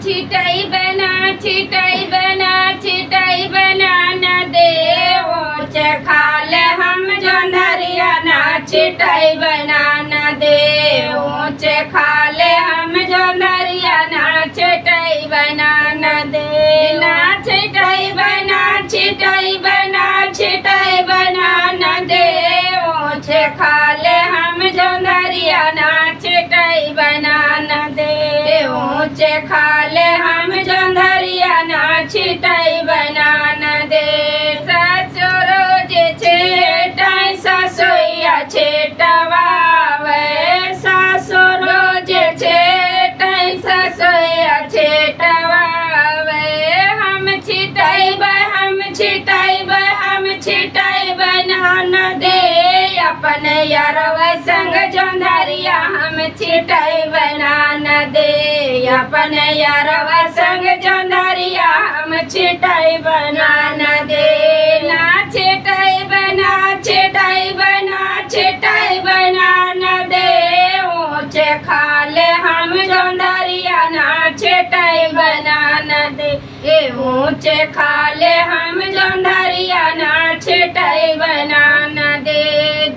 छिटाई बना छिटाई बना न दे ऊंच खाले हम जोंधरिया ना छिटाई बना न दे ऊंच खाले हम जोंधरिया ना छिटाई बना न दे ना छिटाई बना न दे ऊंच खाले हम जोंधरिया ना छिटाई बना न दे ऊंच खाले हम जोंधरिया ना छिटाई बना न दे ससुर जे छेटाई ससुया छेटवावे ससुर जे छेटाई ससुया छेटवावे हम छिटाई बना न दे अपने यारवा संग जोंधरिया हम छिटाई बना न दे अपने यारवा संग जोंधरिया हम छिटाई बना न दे ना छिटाई बना न दे ऊंच खाले हम जोंधरिया ना छिटाई बना न दे ऊंच खाले हम जोंधरिया ना छिटाई बना न दे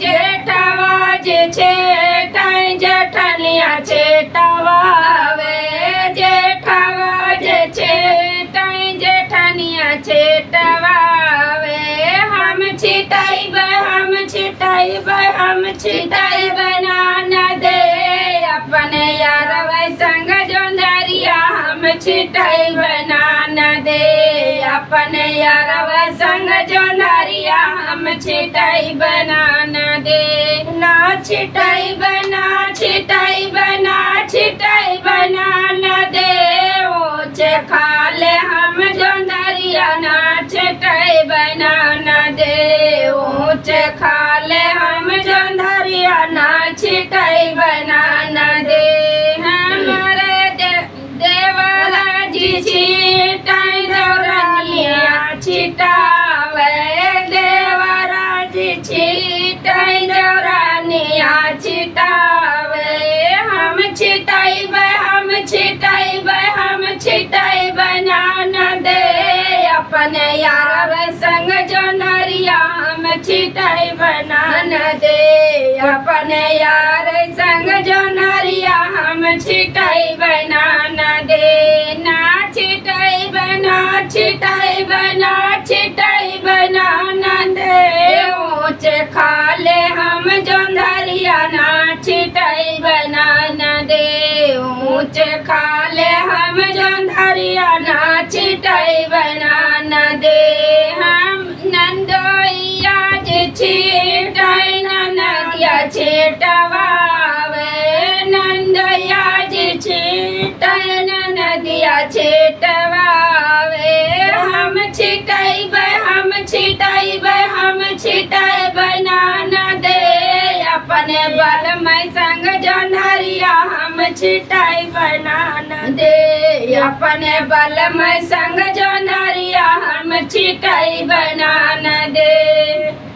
जेठवा जे छेटाई जेठनिया छेटवावे जेठवा जे छेटाई जेठनिया छेटवावे हम छिटाई बना न दे अपने यारवा संग जोंधरिया हम छिटाई बना न दे अपने यारवा संग जोंधरिया हम छिटाई बना न दे ना छिटाई बना न दे ऊंच खाले हम जोंधरिया ना छिटाई बना न दे ऊंच खाले हम जोंधरिया ना छिटाई बना न दे हमारे देवरा जी छिटाई देवरानिया छिटावे देवरा जी छिटाई देवरानिया छिटावे हम छिटाई बना न दे अपने यारवा संग जोंधरिया हम छिटाई बना न दे अपने यार संग जोंधरिया हम छिटाई बना न दे ना छिटाई बना न दे ऊंच खाले हम जोंधरिया ना छिटाई बना न दे ऊंच खाले हम जोंधरिया ना छिटाई बना न दे हम नंदोइया जे छिटाई ननदिया छेटवावे नंदोइया जे छिटाई ननदिया छेटवावे हम छिटाई बना न दे अपने बलमई संग जोंधरिया हम छिटाई बना न दे अपने बलमई संग जोंधरिया हम छिटाई बना न दे।